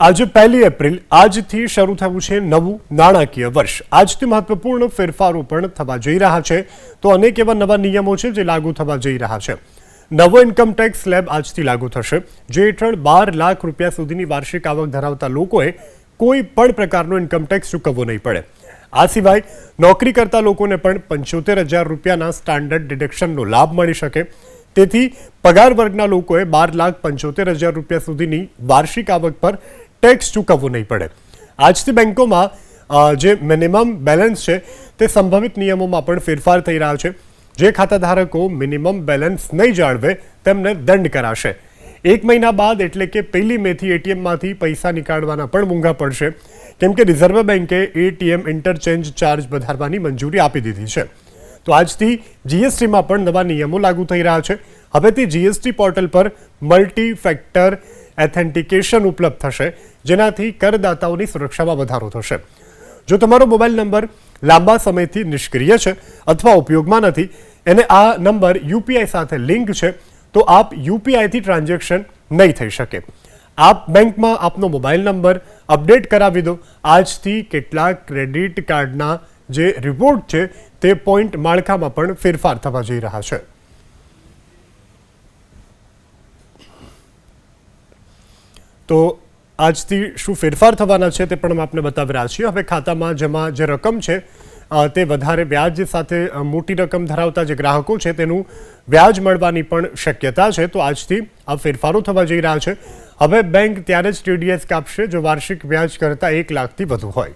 આજે 1 એપ્રિલ આજથી શરૂ થયું છે નવું નાણાકીય વર્ષ। આજથી મહત્વપૂર્ણ ફેરફારો પણ થવા જઈ રહ્યા છે। તો અનેક એવા નવા નિયમો છે જે લાગુ થવા જઈ રહ્યા છે। નવો ઇન્કમ ટેક્સ સ્લેબ આજથી લાગુ થશે, જે હેઠળ 12 લાખ રૂપિયા સુધીની વાર્ષિક આવક ધરાવતા લોકોએ કોઈ પણ પ્રકારનો ઇન્કમ ટેક્સ ચૂકવવો નહીં પડે। આ સિવાય નોકરી કરતા લોકોને પણ 75,000 રૂપિયાના સ્ટાન્ડર્ડ ડિડક્શનનો લાભ મળી શકે। તેથી પગાર વર્ગના લોકોએ 12,75,000 રૂપિયા સુધીની વાર્ષિક આવક પર ટેક્સ ચૂકવવો નહીં પડે। આજથી બેંકોમાં જે મિનિમમ બેલેન્સ છે તે સંભવિત નિયમોમાં પણ ફેરફાર થઈ રહ્યા છે। જે ખાતાધારકો મિનિમમ બેલેન્સ નહીં જાળવે તેમને દંડ કરાશે। 1 મહિના બાદ એટલે કે 1 મેથી એટીએમમાંથી પૈસા નીકાળવાના પણ મોંઘા પડશે, કેમ કે રિઝર્વ બેન્કે એટીએમ ઇન્ટરચેન્જ ચાર્જ વધારવાની મંજૂરી આપી દીધી છે। તો આજથી જીએસટીમાં પણ નવા નિયમો લાગુ થઈ રહ્યા છે। હવેથી જીએસટી પોર્ટલ પર મલ્ટી ફેક્ટર એથેન્ટિકેશન ઉપલબ્ધ થશે, જેનાથી કરદાતાઓની સુરક્ષામાં વધારો થશે। જો તમારો મોબાઈલ નંબર લાંબા સમયથી નિષ્ક્રિય છે અથવા ઉપયોગમાં નથી અને આ નંબર યુપીઆઈ સાથે લિંક છે, તો આપ યુપીઆઈથી ટ્રાન્ઝેક્શન નહીં થઈ શકે। આપ બેંકમાં આપનો મોબાઈલ નંબર અપડેટ કરાવી દો। આજથી કેટલાક ક્રેડિટ કાર્ડના જે રિપોર્ટ છે તે પોઈન્ટ માળખામાં પણ ફેરફાર થવા જઈ રહ્યા છે। તો આજથી શું ફેરફાર થવાના છે તે પણ આપને બતાવી રહ્યા છીએ। હવે ખાતામાં જમા જે રકમ છે તે વધારે વ્યાજ સાથે મોટી રકમ ધરાવતા જે ગ્રાહકો છે તેનું વ્યાજ મળવાની પણ શક્યતા છે। તો આજથી આ ફેરફારો થવા જઈ રહ્યા છે। હવે બેંક ત્યારે જ ટીડીએસ કાપશે જો વાર્ષિક વ્યાજ કરતાં 1 લાખથી વધુ હોય।